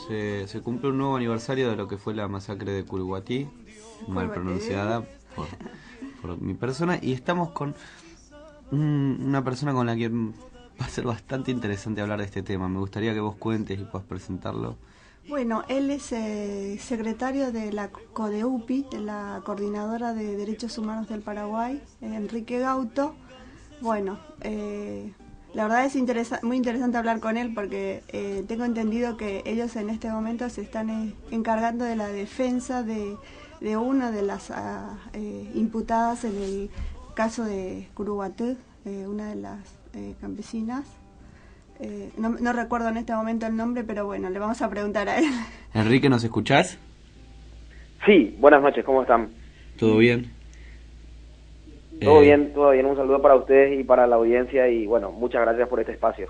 se cumple un nuevo aniversario de lo que fue la masacre de Curuguatí, mal pronunciada por mi persona, y estamos con una persona con la que va a ser bastante interesante hablar de este tema. Me gustaría que vos cuentes y puedas presentarlo. Bueno, él es secretario de la CODEUPI, de la Coordinadora de Derechos Humanos del Paraguay, Enrique Gauto. Bueno, la verdad es muy interesante hablar con él porque tengo entendido que ellos en este momento se están encargando de la defensa de una de las imputadas en el caso de Curuguatí, una de las campesinas. No recuerdo en este momento el nombre, pero bueno, le vamos a preguntar a él. Enrique, ¿nos escuchás? Sí, buenas noches, ¿cómo están? ¿Todo bien? Todo bien, todo bien. Un saludo para ustedes y para la audiencia y bueno, muchas gracias por este espacio.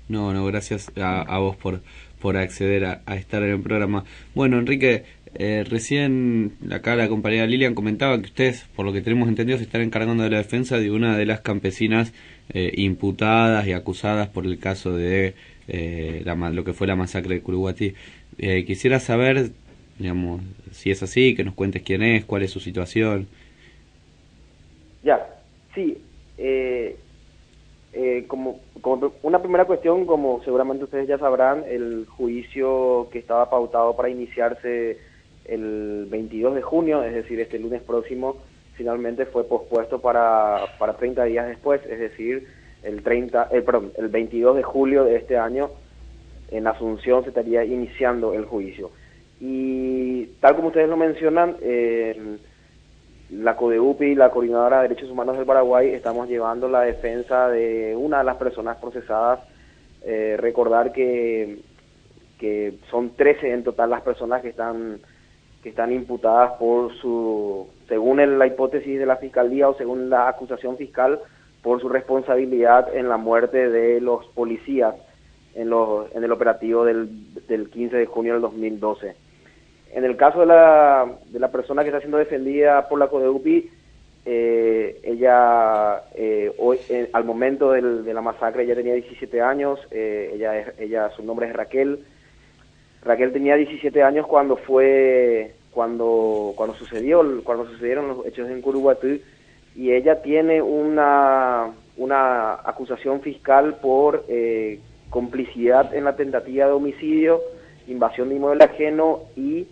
No, gracias a vos por acceder a estar en el programa. Bueno, Enrique, recién acá la compañera Lilian comentaba que ustedes, por lo que tenemos entendido, se están encargando de la defensa de una de las campesinas imputadas y acusadas por el caso de lo que fue la masacre de Curuguatí. Quisiera saber, digamos, si es así, que nos cuentes quién es, cuál es su situación. Ya, sí. Como una primera cuestión, como seguramente ustedes ya sabrán, el juicio que estaba pautado para iniciarse el 22 de junio, es decir, este lunes próximo, finalmente fue pospuesto para 30 días después, es decir, el 22 de julio de este año, en Asunción se estaría iniciando el juicio. Y tal como ustedes lo mencionan, la CODEUPI, la Coordinadora de Derechos Humanos del Paraguay, estamos llevando la defensa de una de las personas procesadas. Recordar que son 13 en total las personas que están imputadas según la hipótesis de la Fiscalía o según la acusación fiscal, por su responsabilidad en la muerte de los policías en el operativo del 15 de junio del 2012. En el caso de la persona que está siendo defendida por la CODEUPI, ella hoy, al momento de la masacre, ella tenía 17 años. Su nombre es Raquel. Raquel tenía 17 años cuando sucedieron los hechos en Curuguatí, y ella tiene una acusación fiscal por complicidad en la tentativa de homicidio, invasión de inmueble ajeno y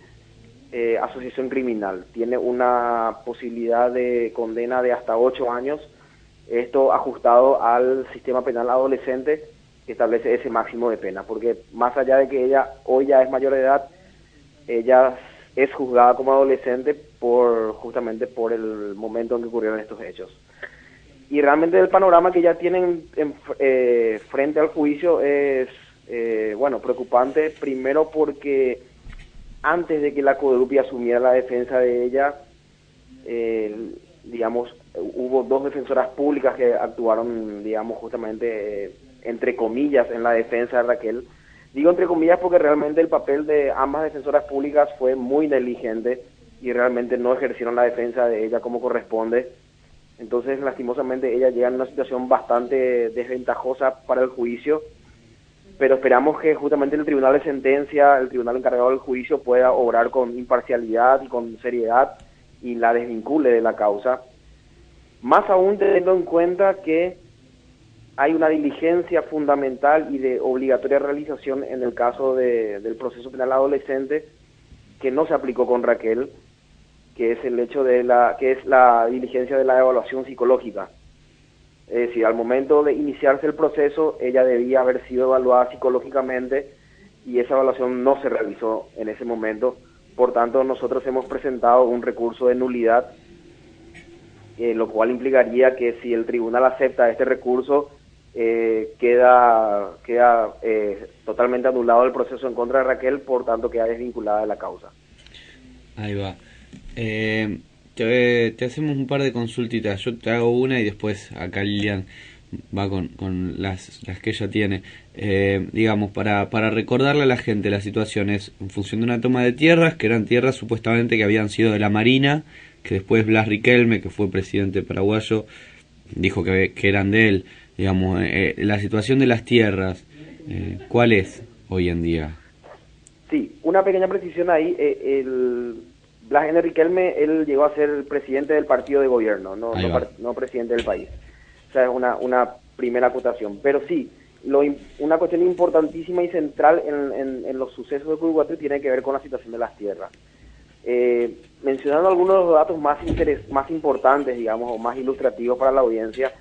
asociación criminal. Tiene una posibilidad de condena de hasta 8 años, esto ajustado al sistema penal adolescente que establece ese máximo de pena, porque más allá de que ella hoy ya es mayor de edad, ella es juzgada como adolescente justamente por el momento en que ocurrieron estos hechos. Y realmente el panorama que ya tienen frente al juicio es preocupante, primero porque antes de que la CODEUPI asumiera la defensa de ella, hubo 2 defensoras públicas que actuaron, justamente, entre comillas, en la defensa de Raquel. Digo entre comillas porque realmente el papel de ambas defensoras públicas fue muy negligente y realmente no ejercieron la defensa de ella como corresponde. Entonces, lastimosamente, ella llega en una situación bastante desventajosa para el juicio, pero esperamos que justamente el tribunal de sentencia, el tribunal encargado del juicio, pueda obrar con imparcialidad y con seriedad y la desvincule de la causa. Más aún teniendo en cuenta que hay una diligencia fundamental y de obligatoria realización en el caso del proceso penal adolescente que no se aplicó con Raquel, que es el hecho que es la diligencia de la evaluación psicológica. Es decir, al momento de iniciarse el proceso, ella debía haber sido evaluada psicológicamente y esa evaluación no se realizó en ese momento. Por tanto, nosotros hemos presentado un recurso de nulidad, lo cual implicaría que si el tribunal acepta este recurso, queda totalmente anulado el proceso en contra de Raquel, por tanto queda desvinculada de la causa. Ahí va. Te hacemos un par de consultitas. Yo te hago una y después acá Lilian va con las que ella tiene. Digamos, para recordarle a la gente las situaciones en función de una toma de tierras, que eran tierras supuestamente que habían sido de la Marina, que después Blas Riquelme, que fue presidente paraguayo, dijo que eran de él. Digamos, la situación de las tierras, ¿cuál es hoy en día? Sí, una pequeña precisión ahí. Blas N. Riquelme, él llegó a ser presidente del partido de gobierno, no presidente del país. O sea, es una primera acotación. Pero sí, una cuestión importantísima y central en los sucesos de Curuguaty tiene que ver con la situación de las tierras. Mencionando algunos de los datos más importantes, digamos, o más ilustrativos para la audiencia,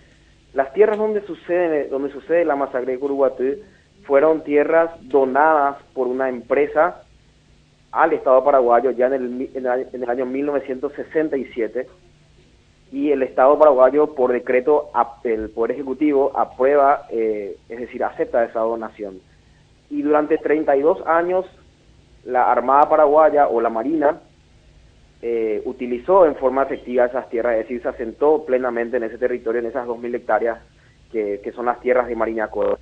las tierras donde sucede la masacre de Curuguaty fueron tierras donadas por una empresa al Estado paraguayo ya en el año 1967, y el Estado paraguayo, por decreto, el Poder Ejecutivo aprueba, es decir, acepta esa donación. Y durante 32 años la Armada Paraguaya o la Marina utilizó en forma efectiva esas tierras, es decir, se asentó plenamente en ese territorio, en esas 2.000 hectáreas que son las tierras de Mariñacué.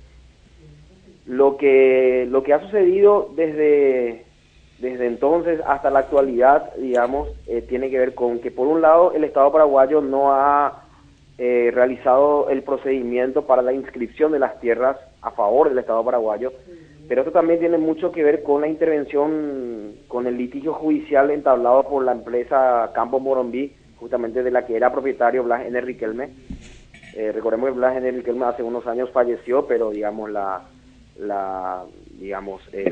Lo que ha sucedido desde entonces hasta la actualidad, digamos, tiene que ver con que, por un lado, el Estado paraguayo no ha realizado el procedimiento para la inscripción de las tierras a favor del Estado paraguayo, pero esto también tiene mucho que ver con la intervención, con el litigio judicial entablado por la empresa Campos Morumbi, justamente de la que era propietario Blas N. Riquelme. Recordemos que Blas N. Riquelme hace unos años falleció, pero digamos la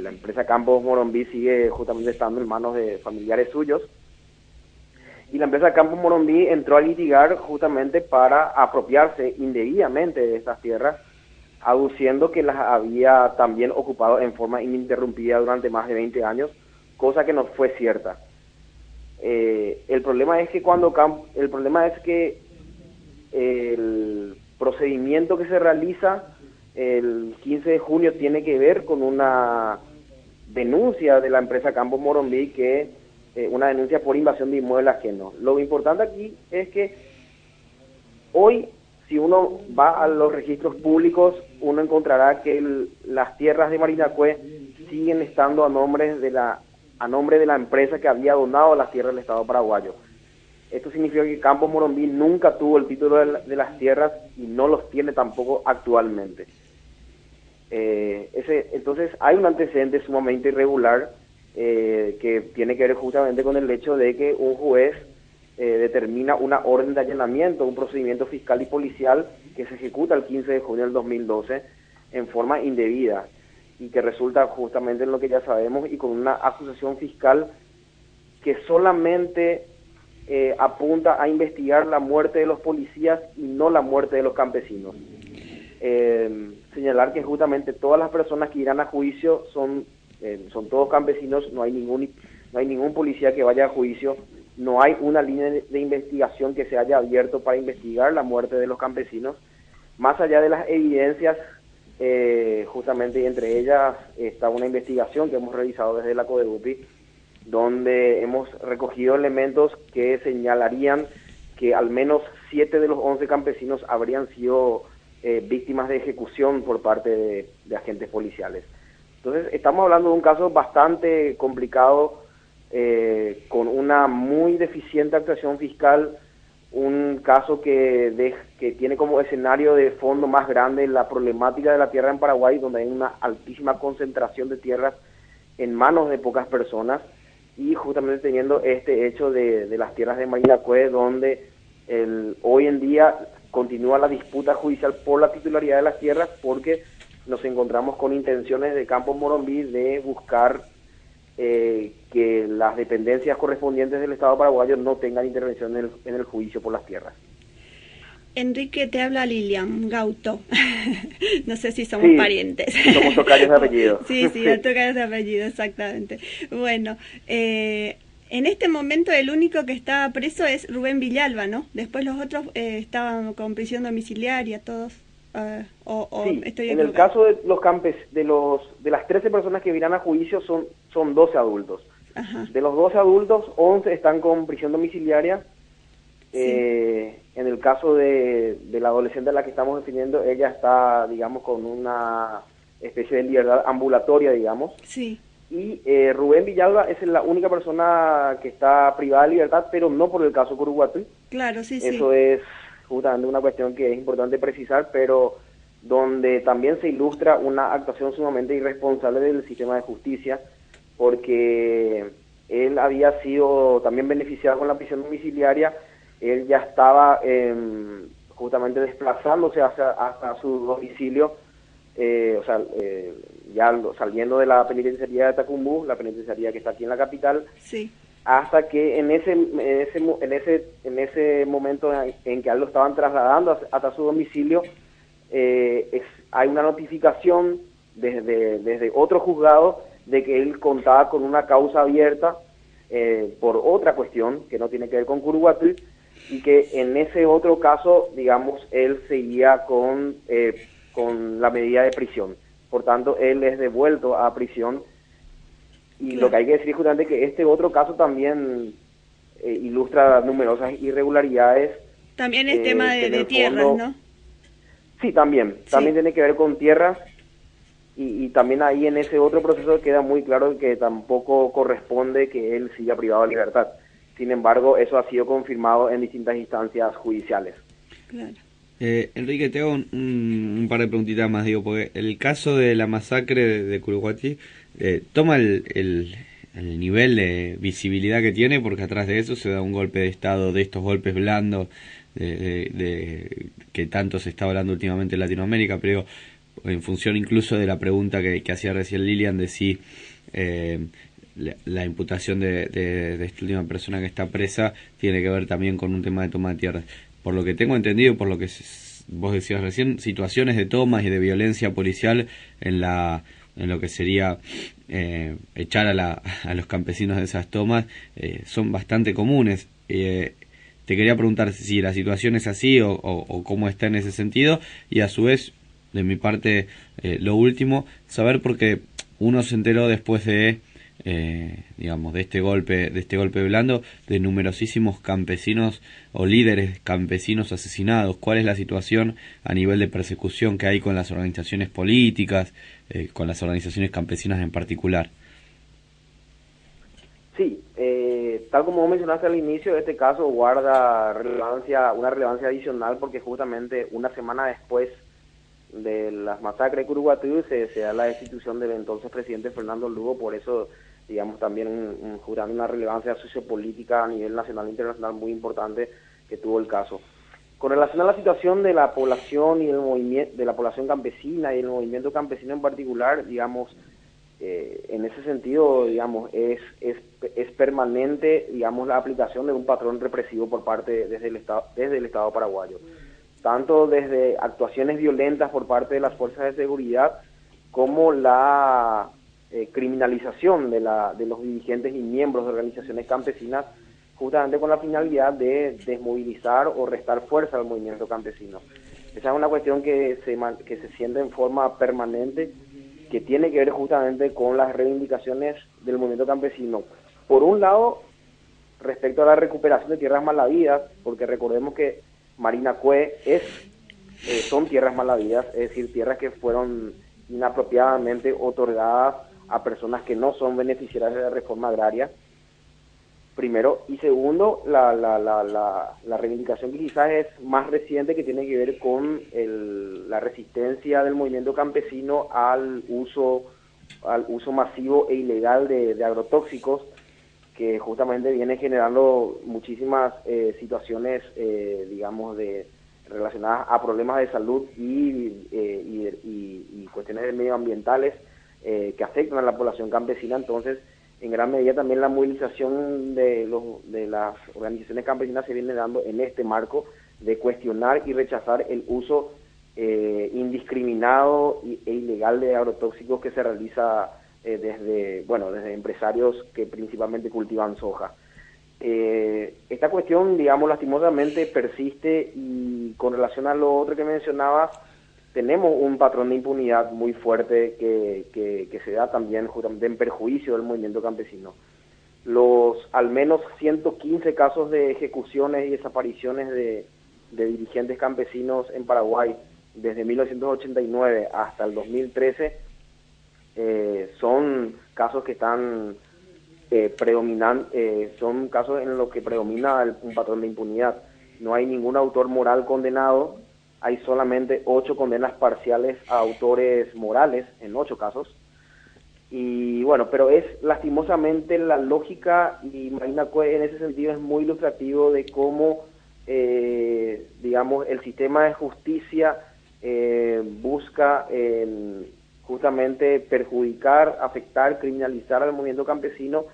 empresa Campos Morumbi sigue justamente estando en manos de familiares suyos, y la empresa Campos Morumbi entró a litigar justamente para apropiarse indebidamente de estas tierras, aduciendo que las había también ocupado en forma ininterrumpida durante más de 20 años, cosa que no fue cierta. El problema es que el procedimiento que se realiza el 15 de junio tiene que ver con una denuncia de la empresa Campos Morumbi, una denuncia por invasión de inmueble ajeno. Lo importante aquí es que hoy, si uno va a los registros públicos, uno encontrará que las tierras de Mariñacué siguen estando a nombre de la empresa que había donado las tierras del Estado paraguayo. Esto significa que Campos Morumbi nunca tuvo el título de las tierras y no los tiene tampoco actualmente. Entonces hay un antecedente sumamente irregular que tiene que ver justamente con el hecho de que un juez determina una orden de allanamiento, un procedimiento fiscal y policial que se ejecuta el 15 de junio del 2012 en forma indebida, y que resulta justamente en lo que ya sabemos, y con una acusación fiscal que solamente apunta a investigar la muerte de los policías y no la muerte de los campesinos. Señalar que justamente todas las personas que irán a juicio son todos campesinos, no hay ningún policía que vaya a juicio, no hay una línea de investigación que se haya abierto para investigar la muerte de los campesinos, más allá de las evidencias, justamente entre ellas está una investigación que hemos realizado desde la CODEUPI, donde hemos recogido elementos que señalarían que al menos 7 de los 11 campesinos habrían sido víctimas de ejecución por parte de agentes policiales. Entonces, estamos hablando de un caso bastante complicado, con una muy deficiente actuación fiscal, un caso que tiene como escenario de fondo más grande la problemática de la tierra en Paraguay, donde hay una altísima concentración de tierras en manos de pocas personas, y justamente teniendo este hecho de las tierras de Mariñacué, donde hoy en día continúa la disputa judicial por la titularidad de las tierras, porque nos encontramos con intenciones de Campos Morumbi de buscar que las dependencias correspondientes del Estado paraguayo no tengan intervención en el juicio por las tierras. Enrique, te habla Lilian Gauto. No sé si somos parientes. Somos tocayos de apellido. Sí, tocayos de apellido, exactamente. Bueno, en este momento el único que está preso es Rubén Villalba, ¿no? Después los otros estaban con prisión domiciliaria, todos. Sí, estoy en el caso de de las 13 personas que irán a juicio son 12 adultos. Ajá. De los 12 adultos, 11 están con prisión domiciliaria. Sí. En el caso de la adolescente a la que estamos definiendo, ella está, digamos, con una especie de libertad ambulatoria, digamos. Sí. Y Rubén Villalba es la única persona que está privada de libertad, pero no por el caso Curuguaty. Claro, sí. Eso es justamente una cuestión que es importante precisar, pero donde también se ilustra una actuación sumamente irresponsable del sistema de justicia, porque él había sido también beneficiado con la prisión domiciliaria. Él ya estaba justamente desplazándose hasta su domicilio, saliendo de la penitenciaría de Tacumbú, la penitenciaría que está aquí en la capital, Sí. hasta que en ese momento en que a él lo estaban trasladando hasta su domicilio, hay una notificación desde otro juzgado de que él contaba con una causa abierta por otra cuestión que no tiene que ver con Curuguatí, y que en ese otro caso, digamos, él seguía con la medida de prisión. Por tanto, él es devuelto a prisión. Y Claro. lo que hay que decir es justamente que este otro caso también ilustra numerosas irregularidades. También es tema que en de el tierras, fondo- ¿no? Sí, también Sí. tiene que ver con tierras, y también ahí en ese otro proceso queda muy claro que tampoco corresponde que él siga privado de libertad. Sin embargo, eso ha sido confirmado en distintas instancias judiciales. Claro. Enrique, te hago un par de preguntitas más, digo, porque el caso de la masacre de Curuguatí toma el nivel de visibilidad que tiene, porque atrás de eso se da un golpe de Estado, de estos golpes blandos que tanto se está hablando últimamente en Latinoamérica, pero digo, en función incluso de la pregunta que hacía recién Lilian de si la imputación de esta última persona que está presa tiene que ver también con un tema de toma de tierras. Por lo que tengo entendido, por lo que vos decías recién, situaciones de tomas y de violencia policial en lo que sería echar a los campesinos de esas tomas son bastante comunes. Te quería preguntar si la situación es así o cómo está en ese sentido, y a su vez, de mi parte, lo último, saber por qué uno se enteró después de digamos, de este golpe blando, de numerosísimos campesinos o líderes campesinos asesinados. ¿Cuál es la situación a nivel de persecución que hay con las organizaciones políticas, con las organizaciones campesinas en particular? Sí, tal como vos mencionaste al inicio, este caso guarda una relevancia adicional, porque justamente una semana después de las masacres de Curuguatí se da la destitución del entonces presidente Fernando Lugo. Por eso, digamos, también jurando una relevancia sociopolítica a nivel nacional e internacional muy importante que tuvo el caso. Con relación a la situación de la población y el movimiento, de la población campesina y el movimiento campesino en particular, digamos, en ese sentido, digamos, es permanente, digamos, la aplicación de un patrón represivo por parte desde el Estado paraguayo, tanto desde actuaciones violentas por parte de las fuerzas de seguridad, como la criminalización de los dirigentes y miembros de organizaciones campesinas, justamente con la finalidad de desmovilizar o restar fuerza al movimiento campesino. Esa es una cuestión que se siente en forma permanente, que tiene que ver justamente con las reivindicaciones del movimiento campesino. Por un lado, respecto a la recuperación de tierras malavidas, porque recordemos que Marinacue son tierras malavidas, es decir, tierras que fueron inapropiadamente otorgadas a personas que no son beneficiarias de la reforma agraria, primero. Y segundo, la reivindicación que quizás es más reciente, que tiene que ver con la resistencia del movimiento campesino al uso masivo e ilegal de agrotóxicos, que justamente viene generando muchísimas situaciones, digamos, relacionadas a problemas de salud y cuestiones medioambientales que afectan a la población campesina. Entonces, en gran medida también la movilización de las organizaciones campesinas se viene dando en este marco de cuestionar y rechazar el uso indiscriminado e ilegal de agrotóxicos que se realiza desde empresarios que principalmente cultivan soja. Esta cuestión, digamos, lastimosamente persiste, y con relación a lo otro que mencionaba, tenemos un patrón de impunidad muy fuerte que se da también justamente en perjuicio del movimiento campesino. Los al menos 115 casos de ejecuciones y desapariciones de dirigentes campesinos en Paraguay desde 1989 hasta el 2013 son casos que están son casos en los que predomina un patrón de impunidad. No hay ningún autor moral condenado. Hay solamente 8 condenas parciales a autores morales en 8 casos. Y bueno, pero es lastimosamente la lógica, y Marina Cue en ese sentido es muy ilustrativo de cómo, digamos, el sistema de justicia busca justamente perjudicar, afectar, criminalizar al movimiento campesino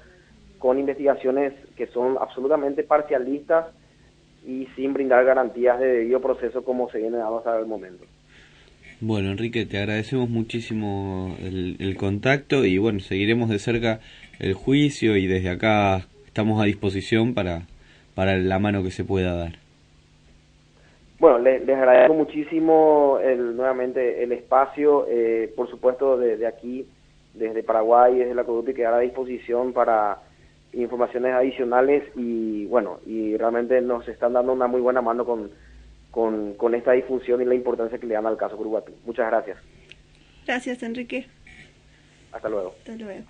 con investigaciones que son absolutamente parcialistas y sin brindar garantías de debido proceso como se viene dando hasta el momento. Bueno, Enrique, te agradecemos muchísimo el contacto y bueno, seguiremos de cerca el juicio y desde acá estamos a disposición para la mano que se pueda dar. Bueno, les agradezco muchísimo nuevamente el espacio, por supuesto desde aquí, desde Paraguay, desde la CODEUPI, quedar a disposición para informaciones adicionales y bueno, y realmente nos están dando una muy buena mano con esta difusión y la importancia que le dan al caso Curuguaty. Muchas gracias. Gracias, Enrique. Hasta luego. Hasta luego.